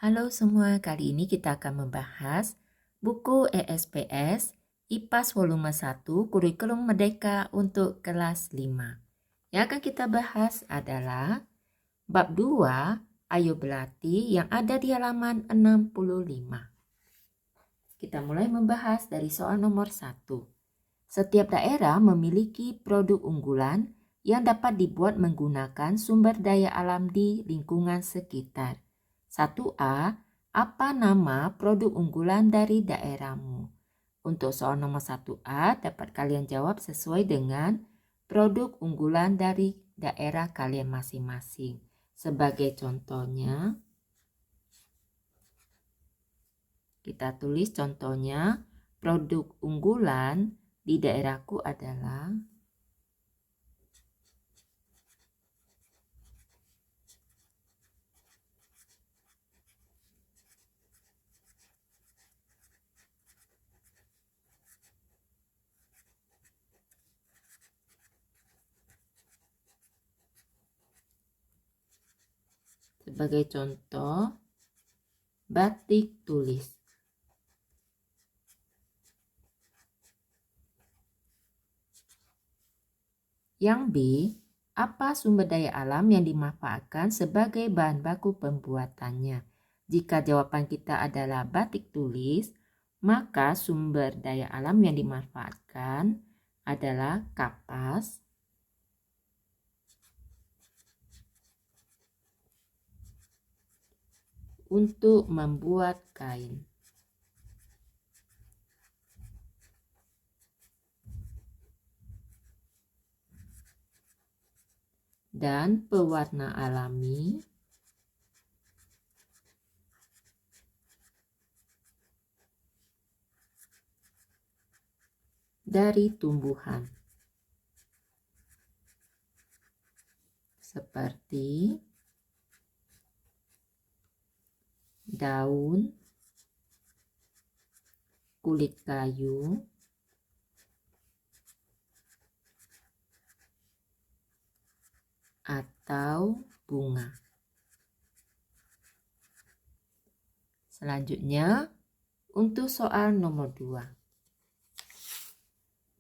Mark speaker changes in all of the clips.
Speaker 1: Halo semua, kali ini kita akan membahas buku ESPS IPAS volume 1 Kurikulum Merdeka untuk kelas 5. Yang akan kita bahas adalah bab 2 Ayo Berlatih yang ada di halaman 65. Kita mulai membahas dari soal nomor 1. Setiap daerah memiliki produk unggulan yang dapat dibuat menggunakan sumber daya alam di lingkungan sekitar. 1A, apa nama produk unggulan dari daerahmu? Untuk soal nomor 1A dapat kalian jawab sesuai dengan produk unggulan dari daerah kalian masing-masing. Sebagai contohnya, kita tulis contohnya, produk unggulan di daerahku adalah sebagai contoh batik tulis. Yang B, apa sumber daya alam yang dimanfaatkan sebagai bahan baku pembuatannya? Jika jawaban kita adalah batik tulis, maka sumber daya alam yang dimanfaatkan adalah kapas, untuk membuat kain, dan pewarna alami dari tumbuhan seperti daun, kulit kayu, atau bunga. Selanjutnya, untuk soal nomor 2.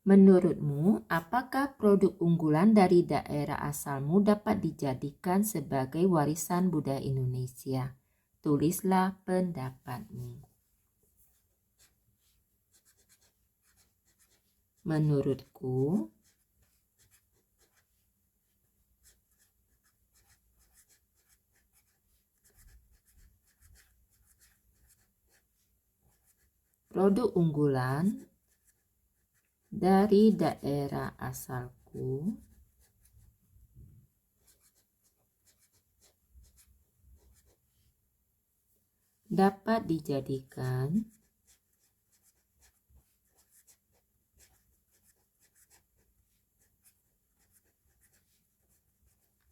Speaker 1: Menurutmu, apakah produk unggulan dari daerah asalmu dapat dijadikan sebagai warisan budaya Indonesia? Tulislah pendapatmu. Menurutku, produk unggulan dari daerah asalku dapat dijadikan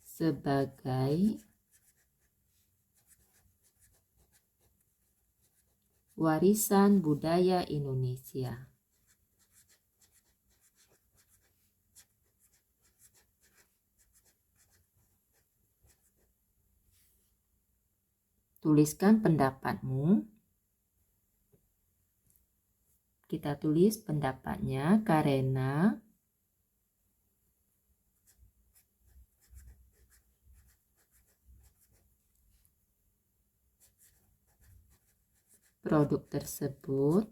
Speaker 1: sebagai warisan budaya Indonesia. Tuliskan pendapatmu. Kita tulis pendapatnya karena produk tersebut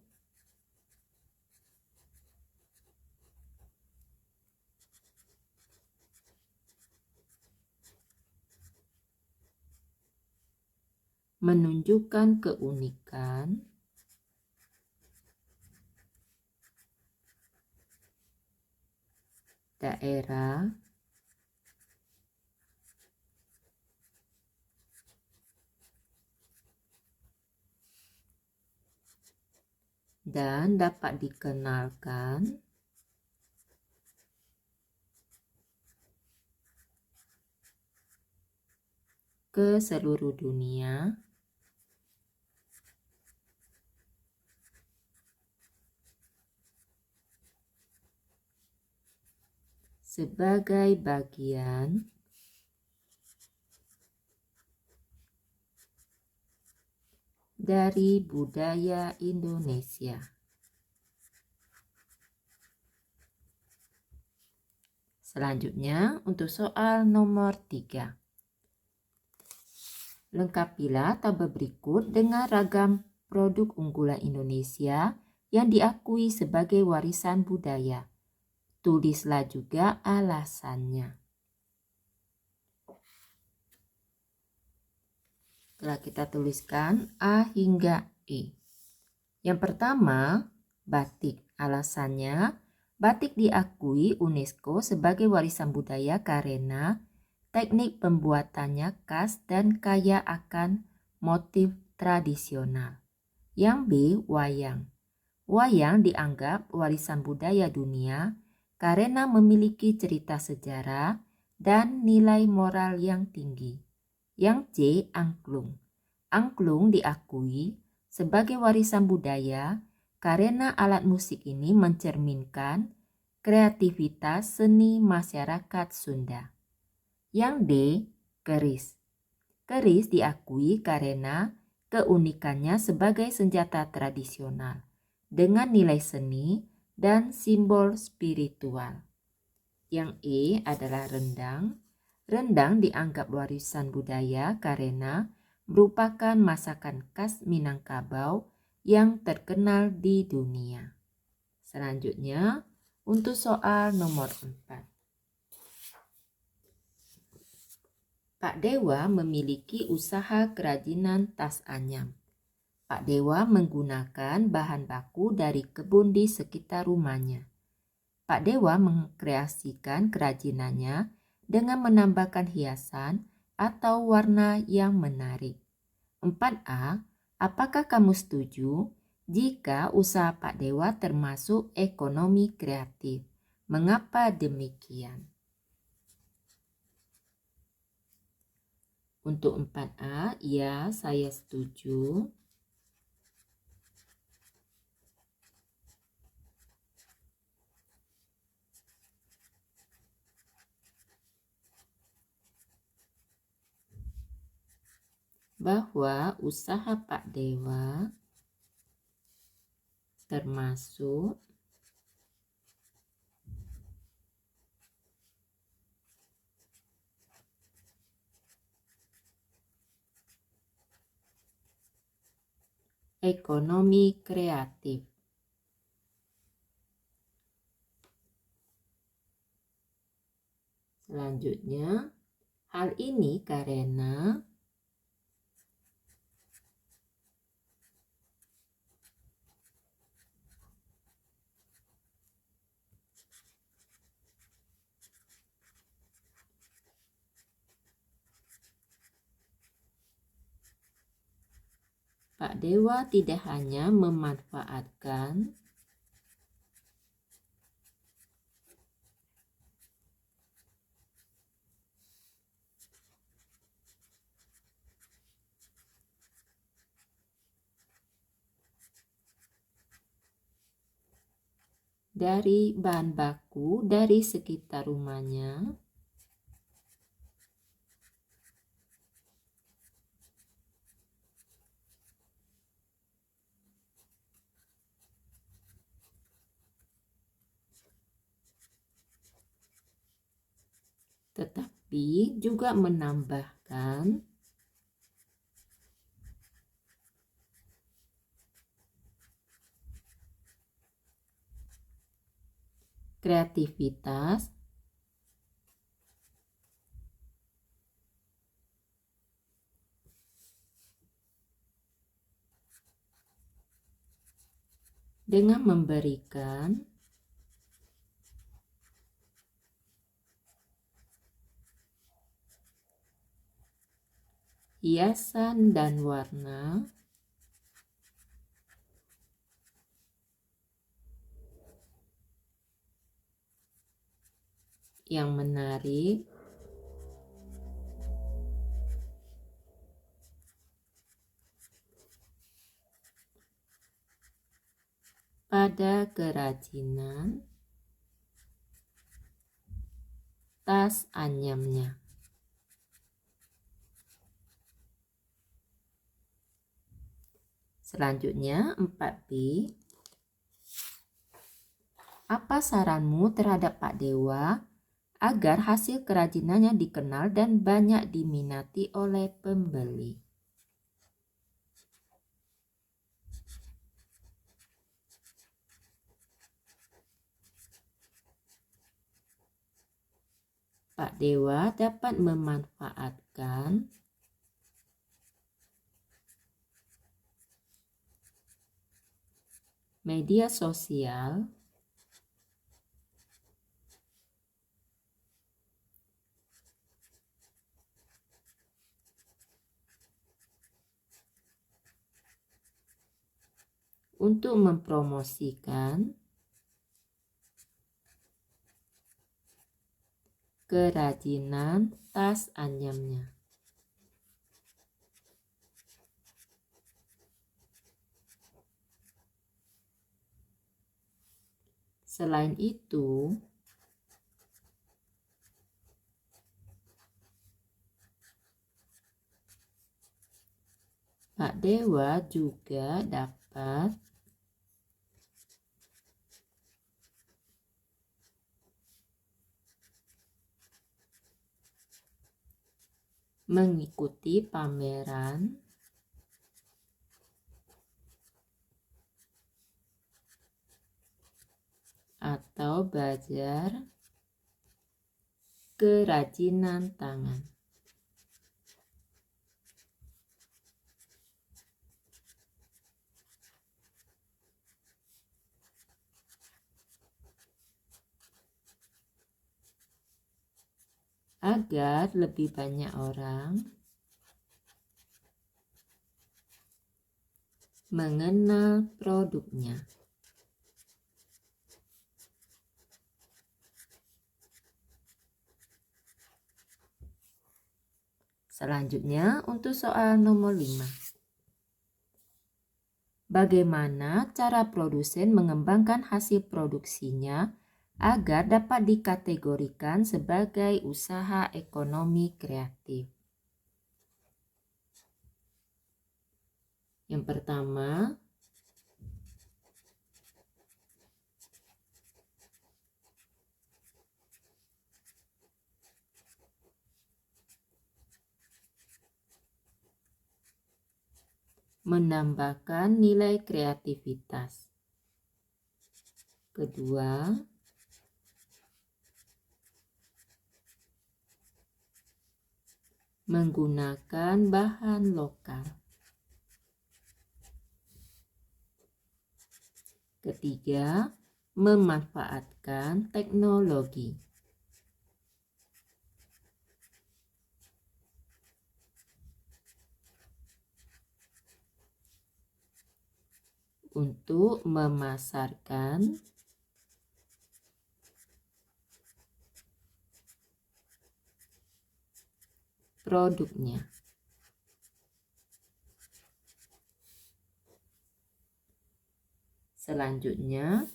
Speaker 1: menunjukkan keunikan daerah dan dapat dikenalkan ke seluruh dunia sebagai bagian dari budaya Indonesia. Selanjutnya untuk soal nomor 3. Lengkapilah tabel berikut dengan ragam produk unggulan Indonesia yang diakui sebagai warisan budaya. Tulislah juga alasannya. Setelah kita tuliskan A hingga E. Yang pertama, batik. Alasannya, batik diakui UNESCO sebagai warisan budaya karena teknik pembuatannya khas dan kaya akan motif tradisional. Yang B, wayang. Wayang dianggap warisan budaya dunia karena memiliki cerita sejarah dan nilai moral yang tinggi. Yang C, angklung. Angklung diakui sebagai warisan budaya karena alat musik ini mencerminkan kreativitas seni masyarakat Sunda. Yang D, keris. Keris diakui karena keunikannya sebagai senjata tradisional dengan nilai seni dan simbol spiritual. Yang E adalah rendang. Rendang dianggap warisan budaya karena merupakan masakan khas Minangkabau yang terkenal di dunia. Selanjutnya untuk soal nomor 4. Pak Dewa memiliki usaha kerajinan tas anyam. Pak Dewa menggunakan bahan baku dari kebun di sekitar rumahnya. Pak Dewa mengkreasikan kerajinannya dengan menambahkan hiasan atau warna yang menarik. 4A, apakah kamu setuju jika usaha Pak Dewa termasuk ekonomi kreatif? Mengapa demikian? Untuk 4A, ya, saya setuju. Bahwa usaha Pak Dewa termasuk ekonomi kreatif. Selanjutnya, hal ini karena Pak Dewa tidak hanya memanfaatkan dari bahan baku dari sekitar rumahnya, tetapi juga menambahkan kreativitas dengan memberikan hiasan dan warna yang menarik pada kerajinan tas anyamnya. Selanjutnya 4B. Apa saranmu terhadap Pak Dewa agar hasil kerajinannya dikenal dan banyak diminati oleh pembeli? Pak Dewa dapat memanfaatkan media sosial untuk mempromosikan kerajinan tas anyamnya. Selain itu, Pak Dewa juga dapat mengikuti pameran atau bazar kerajinan tangan. Agar lebih banyak orang mengenal produknya. Selanjutnya untuk soal nomor 5. Bagaimana cara produsen mengembangkan hasil produksinya agar dapat dikategorikan sebagai usaha ekonomi kreatif? Yang pertama, menambahkan nilai kreativitas. Kedua, menggunakan bahan lokal. Ketiga, memanfaatkan teknologi. Untuk memasarkan produknya. Selanjutnya,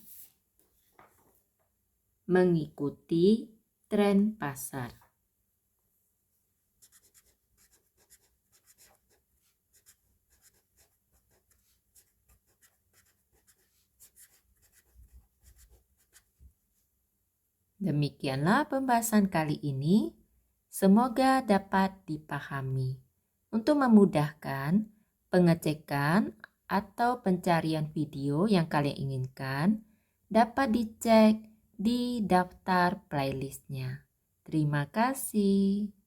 Speaker 1: mengikuti tren pasar. Demikianlah pembahasan kali ini. Semoga dapat dipahami. Untuk memudahkan pengecekan atau pencarian video yang kalian inginkan, dapat dicek di daftar playlistnya. Terima kasih.